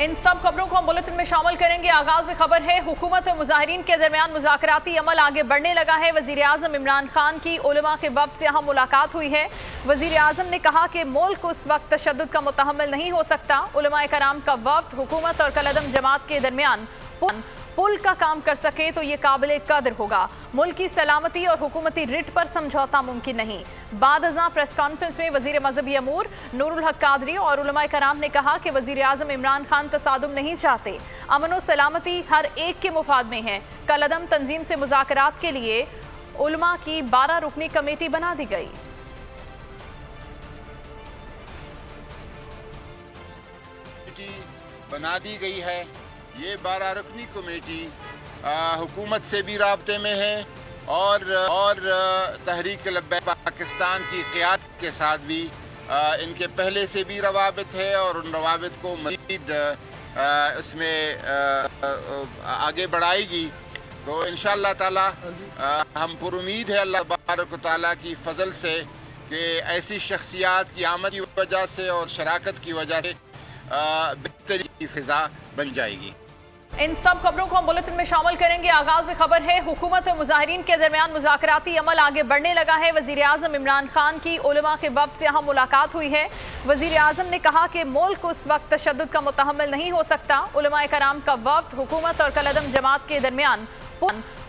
इन सब खबरों को हम बुलेटिन में शामिल करेंगे। आगाज में खबर है, हुकूमत और मुजाहिरीन के दरमियान मुज़ाकराती अमल आगे बढ़ने लगा है। वजीर आज़म इमरान खान की उलमा के वफ्द से यहाँ मुलाकात हुई है। वजीर आज़म ने कहा कि मुल्क उस वक्त तशद्दुद का मुतहम्मिल नहीं हो सकता। उलमा कराम का वफ्द हुकूमत और कलअदम जमात के दरमियान पुल का काम कर सके तो ये काबिल कदर होगा। मुल्क की सलामती और हुकूमती रिट पर समझौता मुमकिन नहीं। बाद अज़ां प्रेस कॉन्फ्रेंस में वजीर मजहबी अमूर नूरुल हक कादरी और उलमा कराम ने कहा कि वजीर आज़म इमरान खान तसादुम नहीं चाहते। अमन और सलामती हर एक के मुफाद में है। कलअदम तंजीम से मुज़ाकरात के लिए उलमा की 12 रुकनी कमेटी बना दी गई। है। ये 12 रुकनी कमेटी हुकूमत से भी राब्ते में है और तहरीक लब्बैक पाकिस्तान की क़यादत के साथ भी इनके पहले से भी रवाबित है और उन रवाबित को मज़ीद उसमें आगे बढ़ाएगी। तो इंशाअल्लाह ताला हम पुरुमीद है अल्लाह तबारक व तआला की फ़ज़ल से कि ऐसी शख्सियात की आमद की वजह से और शराकत की वजह से बेहतरीन फ़िज़ा बन जाएगी। इन सब खबरों को हम बुलेटिन में शामिल करेंगे। आगाज में खबर है, हुकूमत और मुजाहिरीन के दरमियान मुज़ाकराती अमल आगे बढ़ने लगा है। वजीर आज़म इमरान खान की उलमा के वफ्द से यहाँ मुलाकात हुई है। वजीर आज़म ने कहा कि मुल्क उस वक्त तशद्दुद का मुतहम्मिल नहीं हो सकता। उलमा कराम का वफ्द हुकूमत और कलअदम जमात के दरमियान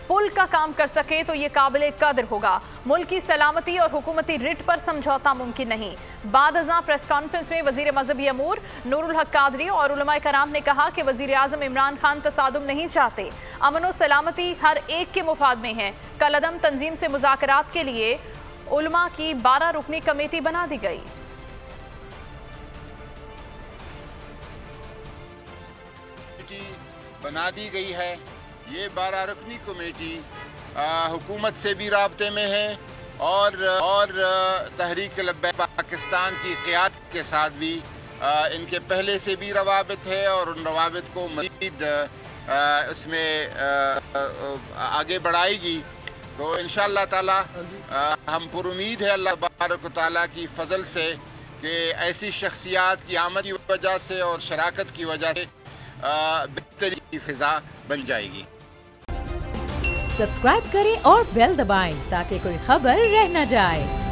पुल का काम कर सके तो ये काबिल कदर होगा। मुल्क की सलामती और हुकूमती रिट पर समझौता मुमकिन नहीं। बाद अज़ां प्रेस कॉन्फ्रेंस में वजीर मजहबी अमूर नूरुल हक कादरी और उलमा कराम ने कहा कि वजीर आज़म इमरान खान तसादुम नहीं चाहते। अमन और सलामती हर एक के मुफाद में है। कलअदम तंजीम से मुज़ाकरात के लिए उलमा की 12 रुकनी कमेटी बना दी गई। है। ये 12 रुकनी कमेटी हुकूमत से भी राब्ते में है और तहरीक लब्बैक पाकिस्तान की क़यादत के साथ भी इनके पहले से भी रवाबित है और उन रवाबित को मज़ीद उसमें आगे बढ़ाएगी। तो इंशाअल्लाह ताला हम पुरुमीद है अल्लाह तबारक व तआला की फ़ज़ल से कि ऐसी शख्सियात की आमद की वजह से और शराकत की वजह से बेहतरीन फ़िज़ा बन जाएगी। सब्सक्राइब करें और बेल दबाएं ताकि कोई खबर रह न जाए।